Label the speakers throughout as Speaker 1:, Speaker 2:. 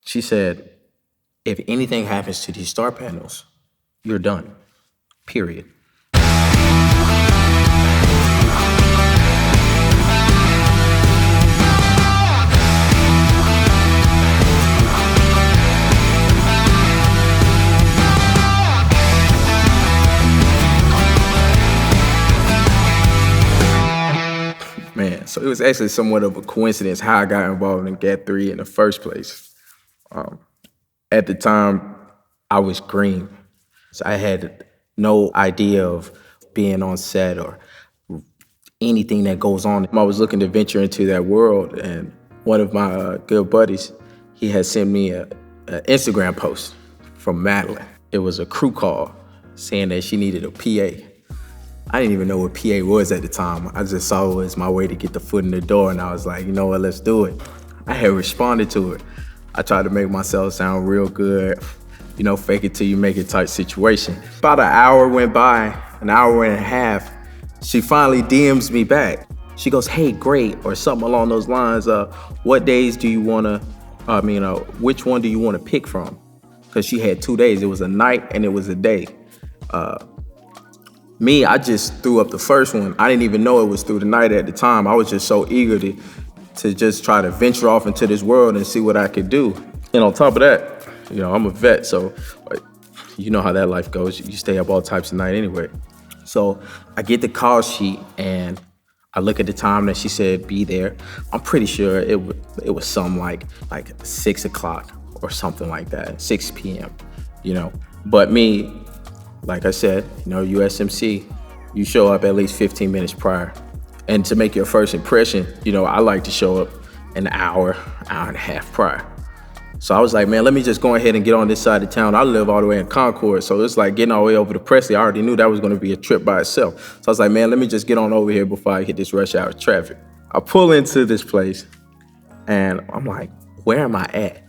Speaker 1: She said, if anything happens to these star panels, you're done, period. Man, so it was actually somewhat of a coincidence how I got involved in Gat3 in the first place. At the time, I was green. So I had no idea of being on set or anything that goes on. I was looking to venture into that world, and one of my good buddies, he had sent me an Instagram post from Madelenn. It was a crew call saying that she needed a PA. I didn't even know what PA was at the time. I just saw it was my way to get the foot in the door, and I was like, you know what, let's do it. I had responded to it. I tried to make myself sound real good, you know, fake it till you make it type situation. About an hour went by, an hour and a half, she finally DMs me back. She goes, hey, great, or something along those lines. What days do you wanna, which one do you wanna pick from? Because she had 2 days. It was a night and it was a day. Me, I just threw up the first one. I didn't even know it was through the night at the time. I was just so eager to just try to venture off into this world and see what I could do. And on top of that, you know, I'm a vet, so you know how that life goes. You stay up all types of night anyway. So I get the call sheet and I look at the time that she said be there. I'm pretty sure it was something like 6 o'clock or something like that, 6 p.m., you know. But me, like I said, you know, USMC, you show up at least 15 minutes prior. And to make your first impression, you know, I like to show up an hour and a half prior. So I was like, man, let me just go ahead and get on this side of town. I live all the way in Concord, so it's like getting all the way over to Presley. I already knew that was gonna be a trip by itself. So I was like, man, let me just get on over here before I hit this rush hour traffic. I pull into this place and I'm like, where am I at?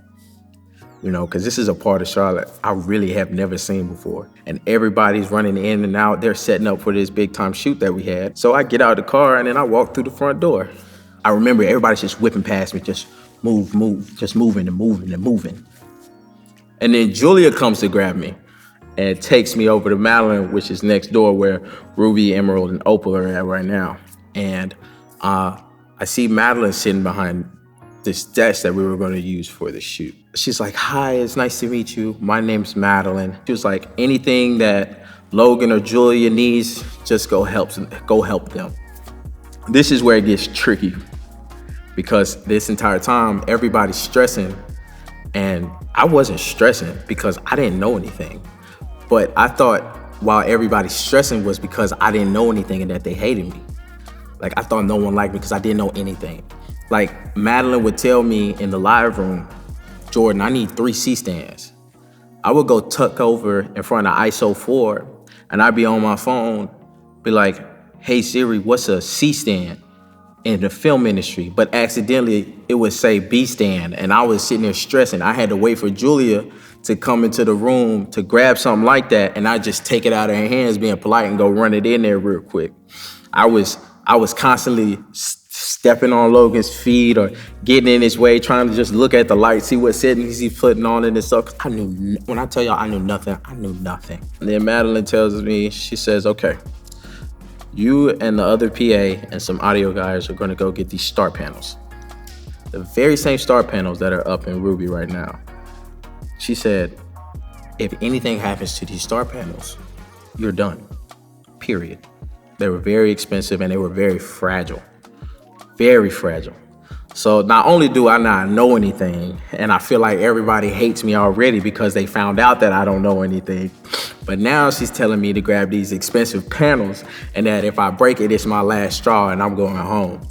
Speaker 1: You know, because this is a part of Charlotte I really have never seen before. And everybody's running in and out. They're setting up for this big time shoot that we had. So I get out of the car and then I walk through the front door. I remember everybody's just whipping past me, just move, just moving and moving and moving. And then Julia comes to grab me and takes me over to Madelenn, which is next door where Ruby, Emerald, and Opal are at right now. And I see Madelenn sitting behind this desk that we were going to use for the shoot. She's like, hi, it's nice to meet you. My name's Madelenn. She was like, anything that Logan or Julia needs, just go help them. This is where it gets tricky because this entire time, everybody's stressing and I wasn't stressing because I didn't know anything. But I thought while everybody's stressing was because I didn't know anything and that they hated me. Like I thought no one liked me because I didn't know anything. Like Madelenn would tell me in the live room, Jordan, I need 3 C-stands. I would go tuck over in front of ISO 4 and I'd be on my phone, be like, hey Siri, what's a C-stand in the film industry? But accidentally it would say B-stand and I was sitting there stressing. I had to wait for Julia to come into the room to grab something like that and I just take it out of her hands being polite and go run it in there real quick. I was constantly stepping on Logan's feet or getting in his way, trying to just look at the light, see what settings he's putting on and stuff. When I tell y'all I knew nothing. And then Madelenn tells me, she says, okay, you and the other PA and some audio guys are gonna go get these star panels. The very same star panels that are up in Ruby right now. She said, if anything happens to these star panels, you're done, period. They were very expensive and they were very fragile. Very fragile. So not only do I not know anything, and I feel like everybody hates me already because they found out that I don't know anything, but now she's telling me to grab these expensive panels and that if I break it, it's my last straw and I'm going home.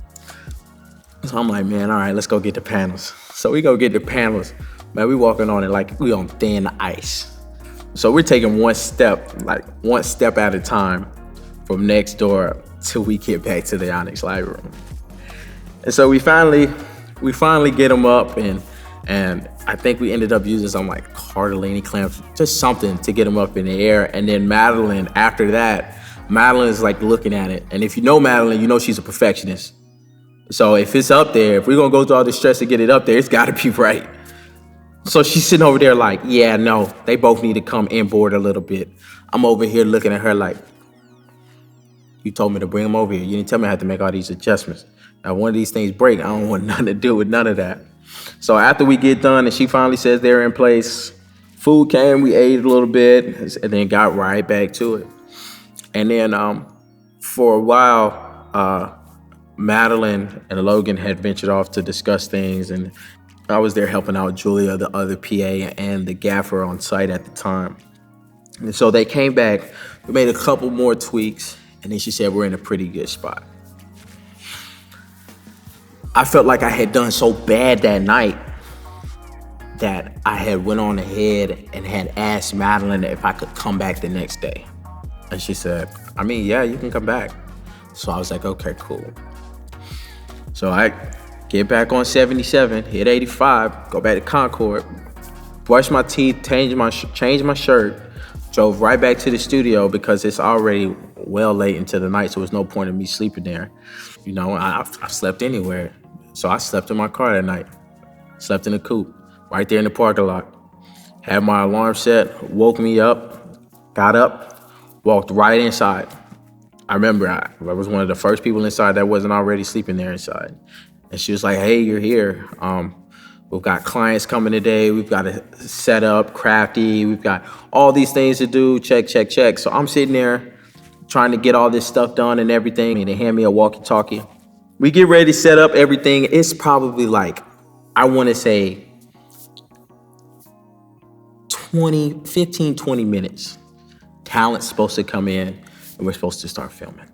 Speaker 1: So I'm like, man, all right, let's go get the panels. So we go get the panels. Man, we walking on it like we on thin ice. So we're taking one step at a time from next door till we get back to the Onyx live room. And so we finally get them up and I think we ended up using some like Cardellini clamps, just something to get them up in the air. And then Madelenn, after that, Madelenn is like looking at it. And if you know Madelenn, you know she's a perfectionist. So if it's up there, if we're gonna go through all this stress to get it up there, it's gotta be right. So she's sitting over there like, yeah, no, they both need to come inboard a little bit. I'm over here looking at her like, you told me to bring them over here. You didn't tell me I had to make all these adjustments. Now, one of these things break, I don't want nothing to do with none of that. So after we get done and she finally says they're in place, food came, we ate a little bit, and then got right back to it. And then for a while, Madelenn and Logan had ventured off to discuss things, and I was there helping out Julia, the other PA, and the gaffer on site at the time. And so they came back, we made a couple more tweaks, and then she said we're in a pretty good spot. I felt like I had done so bad that night that I had went on ahead and had asked Madelenn if I could come back the next day. And she said, I mean, yeah, you can come back. So I was like, okay, cool. So I get back on 77, hit 85, go back to Concord, brush my teeth, change my shirt, drove right back to the studio because it's already well late into the night, so there's no point in me sleeping there. You know, I slept anywhere. So I slept in my car that night, slept in the coupe, right there in the parking lot. Had my alarm set, woke me up, got up, walked right inside. I remember I was one of the first people inside that wasn't already sleeping there inside. And she was like, hey, you're here. We've got clients coming today. We've got to set up, crafty. We've got all these things to do, check. So I'm sitting there trying to get all this stuff done and everything. And they hand me a walkie-talkie. We get ready to set up everything. It's probably like, I want to say 15, 20 minutes. Talent's supposed to come in and we're supposed to start filming.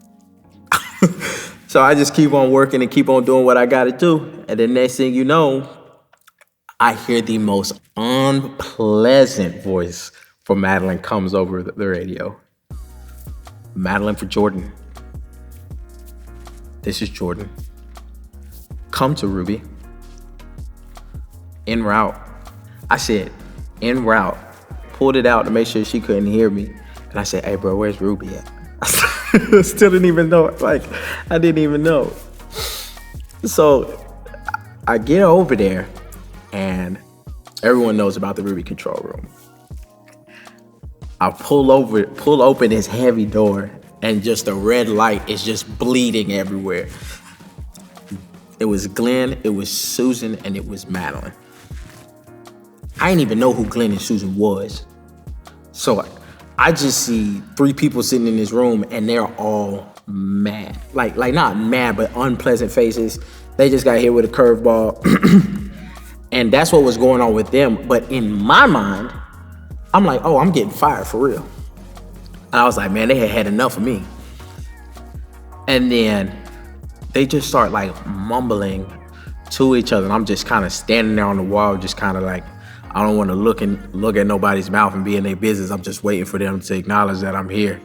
Speaker 1: So I just keep on working and keep on doing what I got to do. And the next thing you know, I hear the most unpleasant voice from Madelenn comes over the radio. Madelenn for Jordan. This is Jordan. Come to Ruby. En route. I said, en route. Pulled it out to make sure she couldn't hear me. And I said, hey, bro, where's Ruby at? I still didn't even know. Like, I didn't even know. So I get over there, and everyone knows about the Ruby control room. I pull open this heavy door, and just a red light is just bleeding everywhere. It was Glenn, it was Susan, and it was Madelenn. I didn't even know who Glenn and Susan was. So I just see three people sitting in this room, and they're all mad. Like not mad, but unpleasant faces. They just got hit with a curveball. And that's what was going on with them. But in my mind, I'm like, oh, I'm getting fired for real. And I was like, man, they had enough of me. And then they just start like mumbling to each other. And I'm just kind of standing there on the wall, just kind of like, I don't want to look at nobody's mouth and be in their business. I'm just waiting for them to acknowledge that I'm here.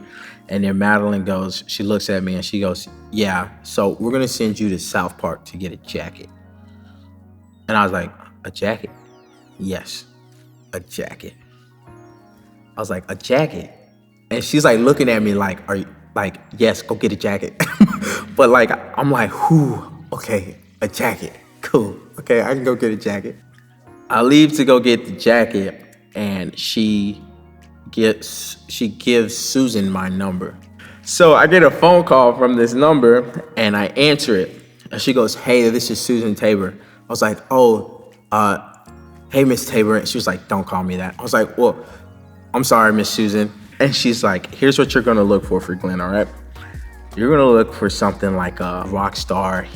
Speaker 1: And then Madelenn goes, she looks at me and she goes, yeah, so we're going to send you to South Park to get a jacket. And I was like, a jacket? Yes, a jacket. I was like, a jacket? And she's like looking at me like, are you like, yes, go get a jacket. But like, I'm like, whew, okay, a jacket, cool. Okay, I can go get a jacket. I leave to go get the jacket, and she gives Susan my number. So I get a phone call from this number, and I answer it. And she goes, hey, this is Susan Tabor. I was like, oh, hey, Miss Tabor. And she was like, don't call me that. I was like, well, I'm sorry, Miss Susan. And she's like, here's what you're gonna look for Glenn, all right? You're gonna look for something like a rock star,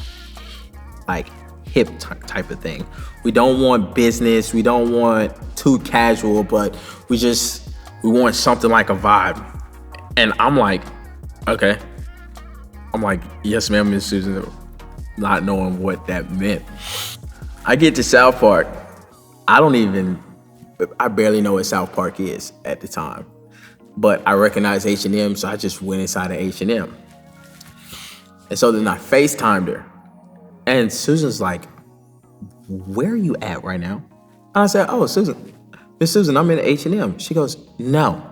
Speaker 1: like hip type of thing. We don't want business, we don't want too casual, but we want something like a vibe. And I'm like, okay. I'm like, yes, ma'am, Miss Susan, not knowing what that meant. I get to South Park. I barely know what South Park is at the time. But I recognize H&M, so I just went inside of H&M. And so then I FaceTimed her. And Susan's like, where are you at right now? And I said, oh, Susan, Miss Susan, I'm in H&M. She goes, no.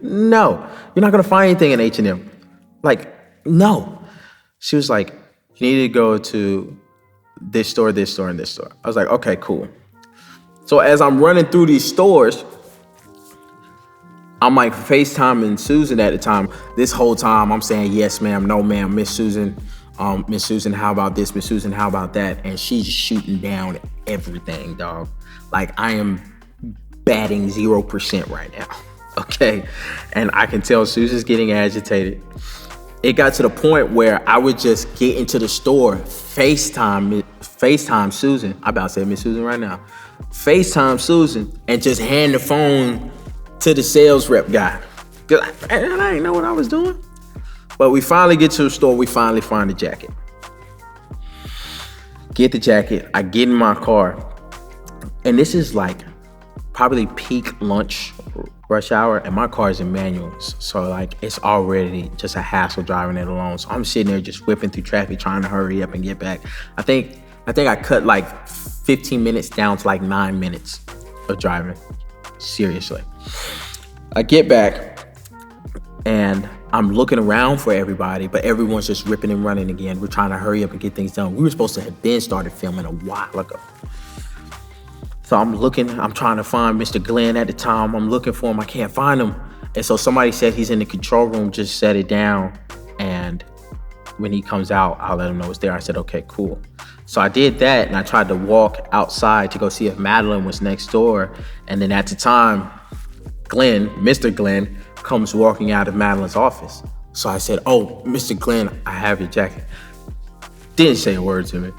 Speaker 1: No, you're not gonna find anything in H&M. Like, no. She was like, you need to go to this store, and this store. I was like, okay, cool. So as I'm running through these stores, I'm like FaceTiming Susan at the time. This whole time I'm saying, yes, ma'am, no, ma'am, Miss Susan, how about this? Miss Susan, how about that? And she's shooting down everything, dog. Like I am batting 0% right now, okay? And I can tell Susan's getting agitated. It got to the point where I would just get into the store, FaceTime Susan. I'm about to say Miss Susan right now. FaceTime Susan and just hand the phone to the sales rep guy. Cause I didn't know what I was doing. But we finally get to the store, we finally find the jacket. Get the jacket, I get in my car. And this is like probably peak lunch rush hour, and my car is in manuals. So like it's already just a hassle driving it alone. So I'm sitting there just whipping through traffic, trying to hurry up and get back. I think I cut like 15 minutes down to like 9 minutes of driving. Seriously. I get back and I'm looking around for everybody, but everyone's just ripping and running again. We're trying to hurry up and get things done. We were supposed to have been started filming a while ago. So I'm trying to find Mr. Glenn at the time. I'm looking for him, I can't find him. And so somebody said he's in the control room, just set it down. And when he comes out, I'll let him know it's there. I said, okay, cool. So I did that and I tried to walk outside to go see if Madelenn was next door. And then at the time, Mr. Glenn comes walking out of Madelenn's office. So I said, oh, Mr. Glenn, I have your jacket. Didn't say a word to me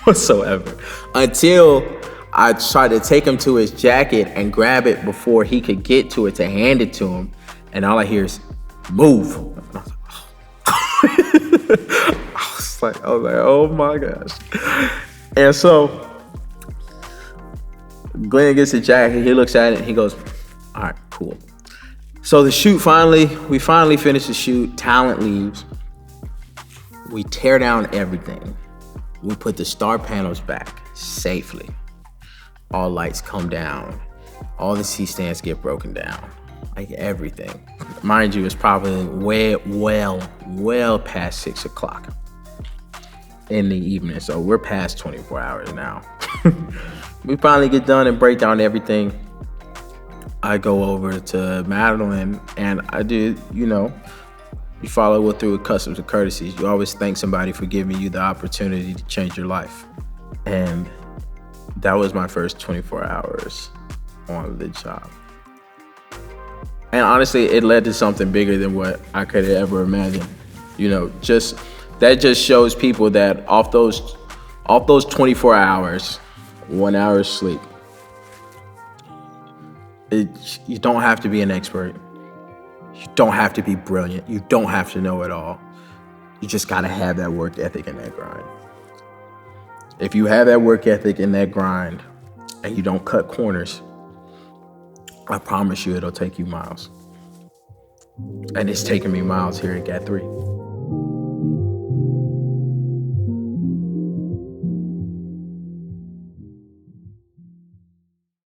Speaker 1: whatsoever. Until I tried to take him to his jacket and grab it before he could get to it to hand it to him. And all I hear is, move. And I was like, oh my gosh. And so Glenn gets the jacket, he looks at it, and he goes, all right, cool. So the shoot we finally finish the shoot, talent leaves. We tear down everything. We put the star panels back safely. All lights come down. All the C-stands get broken down. Like everything. Mind you, it's probably well past 6 o'clock in the evening. So we're past 24 hours now. We finally get done and break down everything. I go over to Madelenn and I do, you follow it through customs and courtesies. You always thank somebody for giving you the opportunity to change your life. And that was my first 24 hours on the job. And honestly, it led to something bigger than what I could have ever imagined. That just shows people that off those 24 hours, 1 hour sleep, you don't have to be an expert. You don't have to be brilliant. You don't have to know it all. You just gotta have that work ethic and that grind. If you have that work ethic and that grind and you don't cut corners, I promise you it'll take you miles. And it's taken me miles here at Gat3.